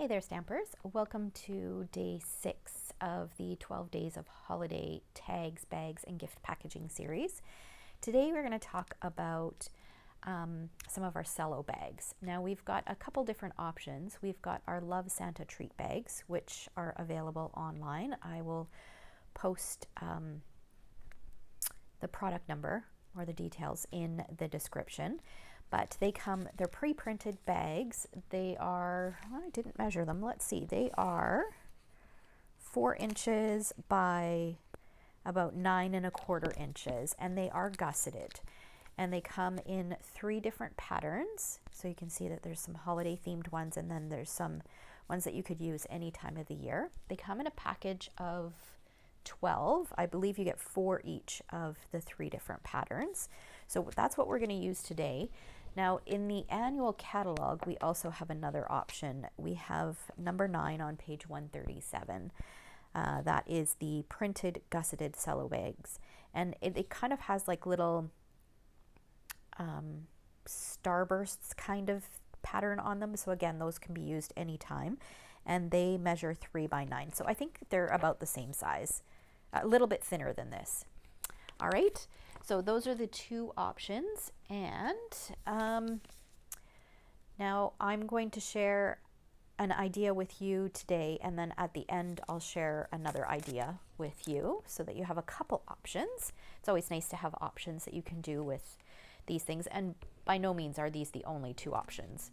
Hey there, Stampers. Welcome to day 6 of the 12 Days of Holiday Tags, Bags, and Gift Packaging series. Today we're going to talk about some of our cello bags. Now we've got a couple different options. We've got our Love Santa treat bags, which are available online. I will post the product number or the details in the description. But they're pre-printed bags. They are, well, I didn't measure them. Let's see, they are 4 inches by about 9¼ inches, and they are gusseted. And they come in 3 different patterns. So you can see that there's some holiday themed ones, and then there's some ones that you could use any time of the year. They come in a package of 12. I believe you get 4 each of the 3 different patterns. So that's what we're going to use today. Now in the annual catalog, we also have another option. We have number 9 on page 137. That is the printed gusseted cello bags. And it kind of has like little starbursts kind of pattern on them. So again, those can be used anytime. And they measure 3 by 9. So I think they're about the same size, a little bit thinner than this. All right. So those are the 2 options, and now I'm going to share an idea with you today, and then at the end I'll share another idea with you so that you have a couple options. It's always nice to have options that you can do with these things, and by no means are these the only 2 options.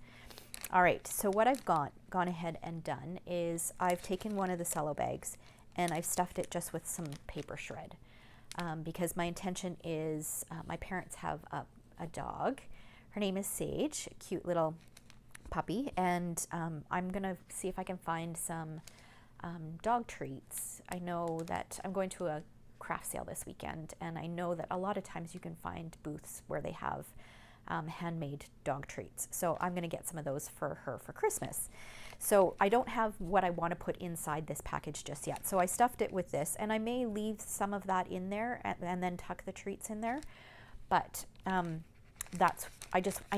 All right, so what I've gone ahead and done is I've taken one of the cello bags and I've stuffed it just with some paper shred. Because my intention is, my parents have a dog. Her name is Sage, a cute little puppy, and I'm going to see if I can find some dog treats. I know that I'm going to a craft sale this weekend, and I know that a lot of times you can find booths where they have handmade dog treats. So I'm going to get some of those for her for Christmas. So I don't have what I want to put inside this package just yet. So I stuffed it with this, and I may leave some of that in there and then tuck the treats in there. But I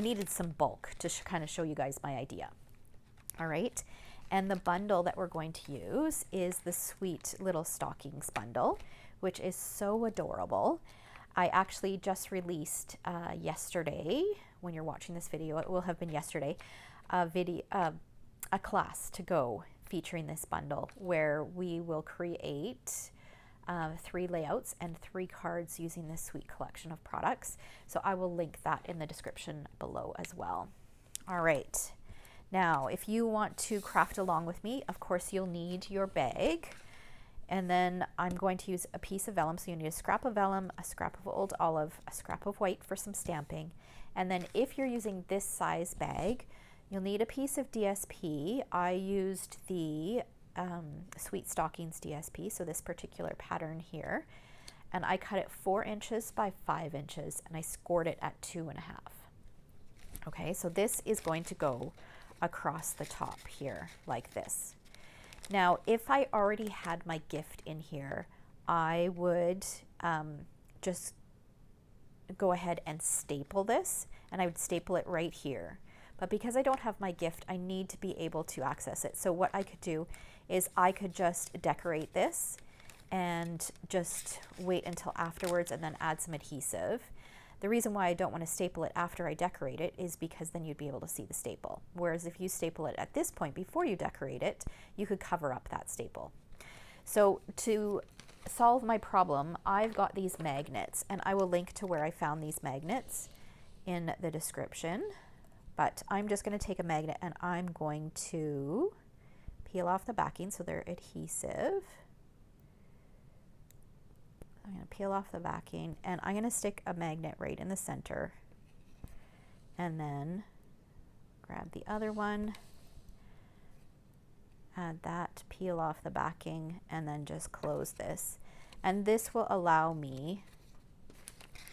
needed some bulk to kind of show you guys my idea. All right. And the bundle that we're going to use is the Sweet Little Stockings bundle, which is so adorable. I actually just released yesterday, when you're watching this video, it will have been yesterday, a class to go featuring this bundle where we will create 3 layouts and 3 cards using this sweet collection of products. So I will link that in the description below as well. All right. Now, if you want to craft along with me, of course, you'll need your bag. And then I'm going to use a piece of vellum. So you need a scrap of vellum, a scrap of old olive, a scrap of white for some stamping. And then if you're using this size bag, you'll need a piece of DSP. I used the Sweet Stockings DSP, so this particular pattern here. And I cut it 4 inches by 5 inches, and I scored it at 2.5. Okay, so this is going to go across the top here like this. Now, if I already had my gift in here, I would just go ahead and staple this, and I would staple it right here. But because I don't have my gift, I need to be able to access it. So what I could do is I could just decorate this and just wait until afterwards and then add some adhesive. The reason why I don't want to staple it after I decorate it is because then you'd be able to see the staple. Whereas if you staple it at this point before you decorate it, you could cover up that staple. So to solve my problem, I've got these magnets, and I will link to where I found these magnets in the description. But I'm just going to take a magnet and I'm going to peel off the backing so they're adhesive. I'm going to peel off the backing, and I'm going to stick a magnet right in the center, and then grab the other one, add that, peel off the backing, and then just close this. And this will allow me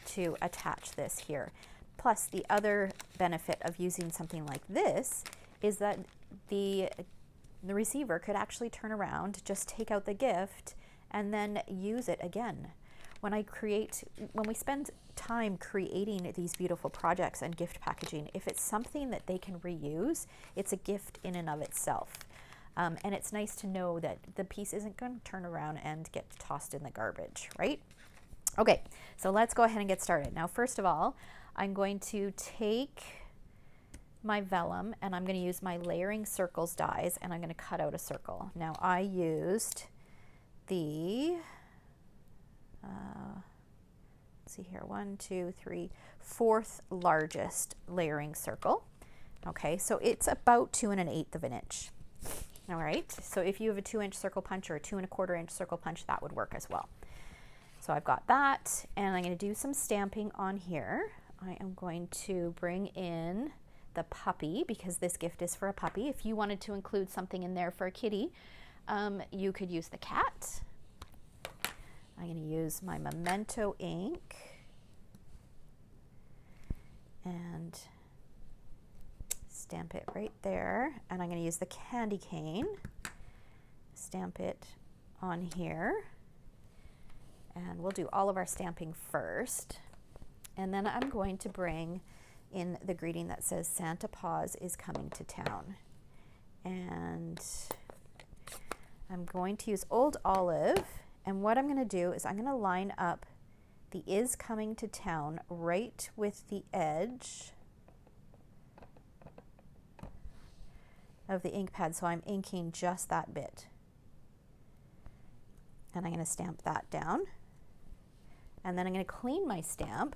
to attach this here. Plus, the other benefit of using something like this is that the receiver could actually turn around, just take out the gift, and then use it again. When we spend time creating these beautiful projects and gift packaging, if it's something that they can reuse, it's a gift in and of itself. And it's nice to know that the piece isn't going to turn around and get tossed in the garbage, right? Okay, so let's go ahead and get started. Now, first of all, I'm going to take my vellum and I'm going to use my layering circles dies and I'm going to cut out a circle. Now, I used the, let's see here, 1, 2, 3, fourth largest layering circle. Okay, so it's about 2 1/8 of an inch. All right, so if you have a 2-inch circle punch or a 2 1/4 inch circle punch, that would work as well. So I've got that, and I'm going to do some stamping on here. I am going to bring in the puppy because this gift is for a puppy. If you wanted to include something in there for a kitty, you could use the cat. I'm going to use my Memento ink and stamp it right there. And I'm going to use the candy cane, stamp it on here. And we'll do all of our stamping first. And then I'm going to bring in the greeting that says Santa Paws is coming to town. And I'm going to use Old Olive. And what I'm going to do is I'm going to line up the is coming to town right with the edge of the ink pad. So I'm inking just that bit. And I'm going to stamp that down. And then I'm going to clean my stamp.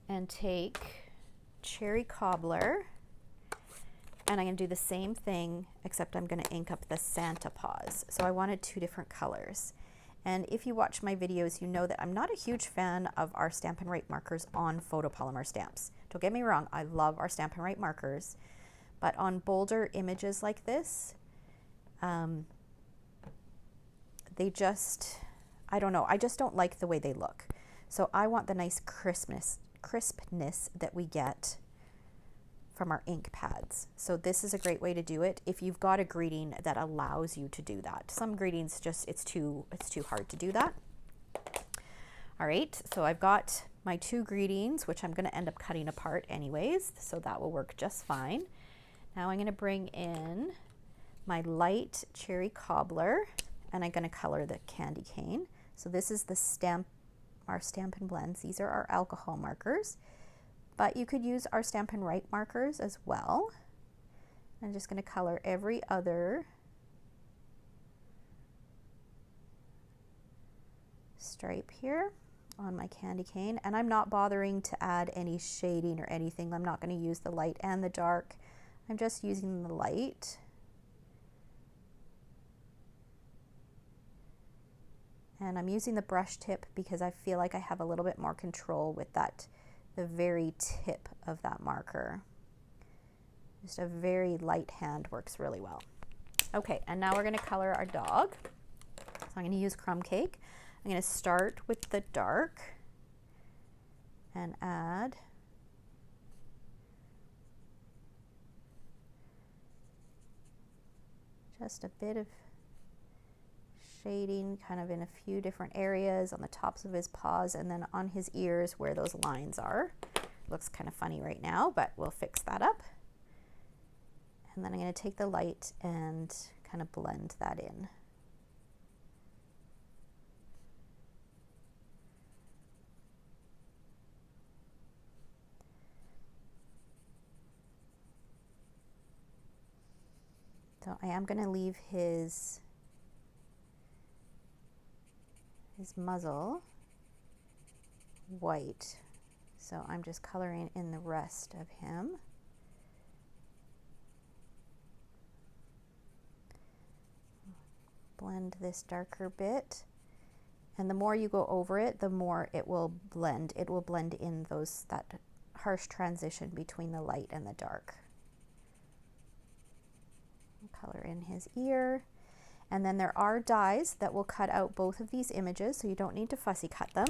And take Cherry Cobbler. And I'm going to do the same thing, except I'm going to ink up the Santa Paws. So I wanted 2 different colors. And if you watch my videos, you know that I'm not a huge fan of our Stampin' Write markers on photopolymer stamps. Don't get me wrong, I love our Stampin' Write markers. But on bolder images like this, they just, I don't know, I just don't like the way they look. So I want the nice crispness that we get from our ink pads. So this is a great way to do it if you've got a greeting that allows you to do that. Some greetings just, it's too hard to do that. All right, so I've got my 2 greetings, which I'm going to end up cutting apart anyways, so that will work just fine. Now I'm going to bring in my light Cherry Cobbler, and I'm going to color the candy cane. So this is the our Stampin' Blends. These are our alcohol markers, but you could use our Stampin' Write markers as well. I'm just going to color every other stripe here on my candy cane, and I'm not bothering to add any shading or anything. I'm not going to use the light and the dark. I'm just using the light. And I'm using the brush tip because I feel like I have a little bit more control with that, the very tip of that marker. Just a very light hand works really well. Okay, and now we're going to color our dog. So I'm going to use Crumb Cake. I'm going to start with the dark and add just a bit of shading kind of in a few different areas on the tops of his paws and then on his ears where those lines are. Looks kind of funny right now, but we'll fix that up. And then I'm going to take the light and kind of blend that in. So I am going to leave his muzzle white. So I'm just coloring in the rest of him. Blend this darker bit. And the more you go over it, the more it will blend. It will blend in that harsh transition between the light and the dark. Color in his ear. And then there are dies that will cut out both of these images, so you don't need to fussy cut them.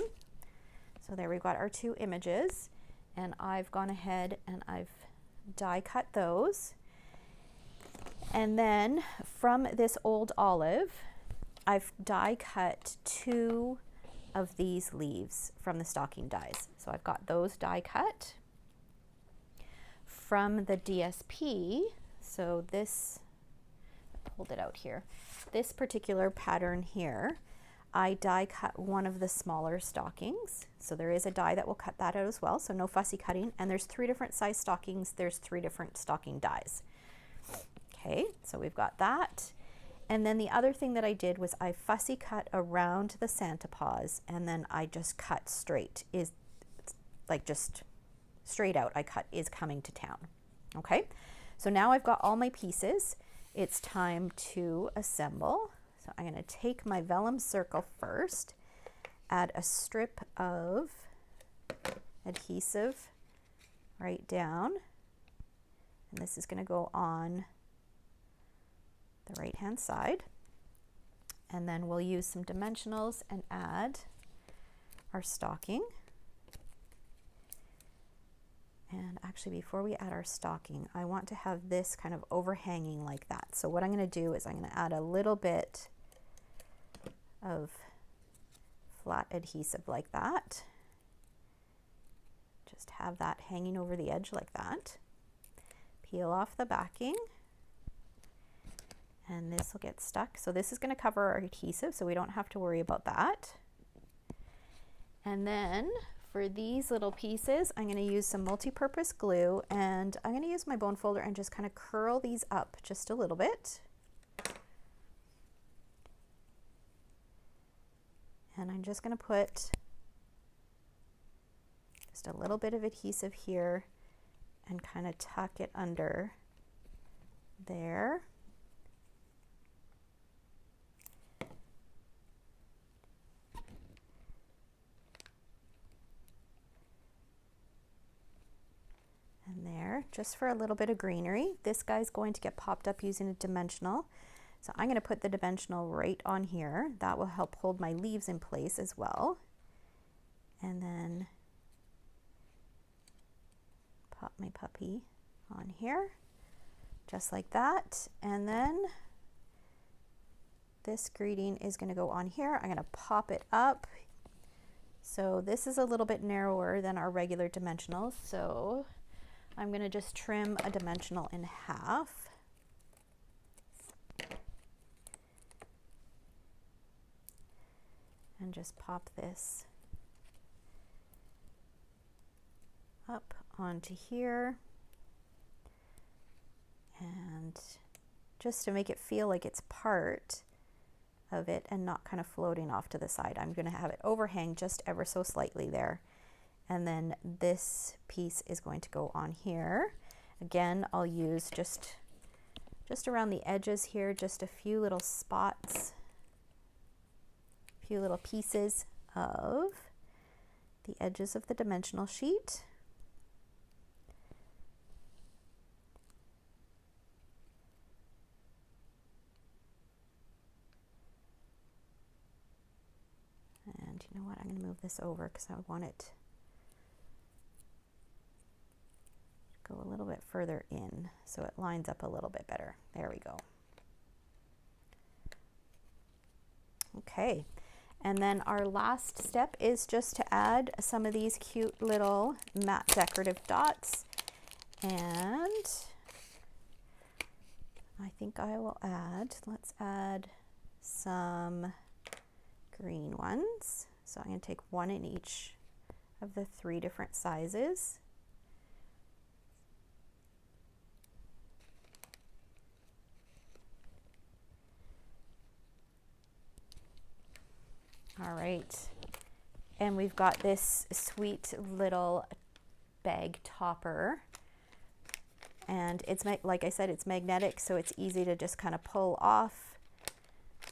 So there we've got our 2 images, and I've gone ahead and I've die cut those. And then from this Old Olive, I've die cut 2 of these leaves from the stocking dies. So I've got those die cut. from the DSP, so this, I pulled it out here, this particular pattern here, I die cut one of the smaller stockings. So there is a die that will cut that out as well, so no fussy cutting. And there's 3 different size stockings, there's 3 different stocking dies. Okay, so we've got that. And then the other thing that I did was I fussy cut around the Santa paws, and then I just cut straight, is like just straight out, I cut is coming to town. Okay, so now I've got all my pieces. It's time to assemble. So I'm going to take my vellum circle first, add a strip of adhesive right down, and this is going to go on the right hand side, and then we'll use some dimensionals and add our stocking. And actually, before we add our stocking, I want to have this kind of overhanging like that. So what I'm going to do is I'm going to add a little bit of flat adhesive like that. Just have that hanging over the edge like that. Peel off the backing, and this will get stuck. So this is going to cover our adhesive, so we don't have to worry about that. And then for these little pieces, I'm going to use some multi-purpose glue, and I'm going to use my bone folder and just kind of curl these up just a little bit. And I'm just going to put just a little bit of adhesive here and kind of tuck it under there. And there, just for a little bit of greenery. This guy's going to get popped up using a dimensional. So I'm going to put the dimensional right on here. That will help hold my leaves in place as well. And then pop my puppy on here, just like that. And then this greeting is going to go on here. I'm going to pop it up. So this is a little bit narrower than our regular dimensionals. So I'm going to just trim a dimensional in half. And just pop this up onto here. And just to make it feel like it's part of it and not kind of floating off to the side, I'm going to have it overhang just ever so slightly there. And then this piece is going to go on here. Again, I'll use just around the edges here, just a few little spots, a few little pieces of the edges of the dimensional sheet. And you know what, I'm going to move this over because I want it to go a little bit further in so it lines up a little bit better. There we go. Okay, and then our last step is just to add some of these cute little matte decorative dots, and I think I will add, let's add some green ones. So I'm going to take one in each of the 3 different sizes. All right, and we've got this sweet little bag topper, and it's like I said, it's magnetic, so it's easy to just kind of pull off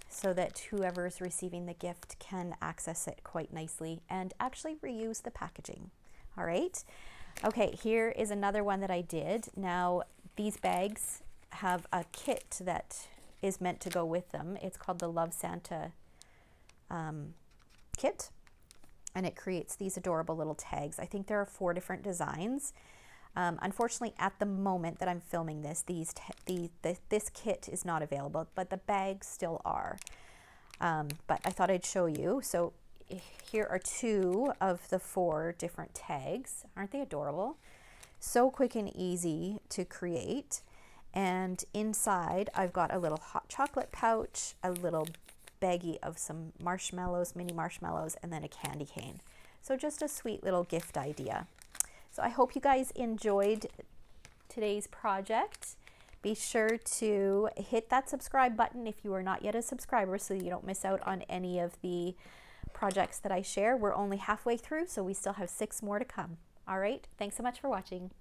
so that whoever's receiving the gift can access it quite nicely and actually reuse the packaging. All right, okay, here is another one that I did. Now these bags have a kit that is meant to go with them. It's called the Love Santa kit, and it creates these adorable little tags. I think there are 4 different designs. Unfortunately, at the moment that I'm filming this, this kit is not available, but the bags still are. But I thought I'd show you. So here are 2 of the 4 different tags. Aren't they adorable? So quick and easy to create. And inside I've got a little hot chocolate pouch, a little baggie of some marshmallows, mini marshmallows, and then a candy cane. So just a sweet little gift idea. So I hope you guys enjoyed today's project. Be sure to hit that subscribe button if you are not yet a subscriber so you don't miss out on any of the projects that I share. We're only halfway through, so we still have 6 more to come. All right, thanks so much for watching.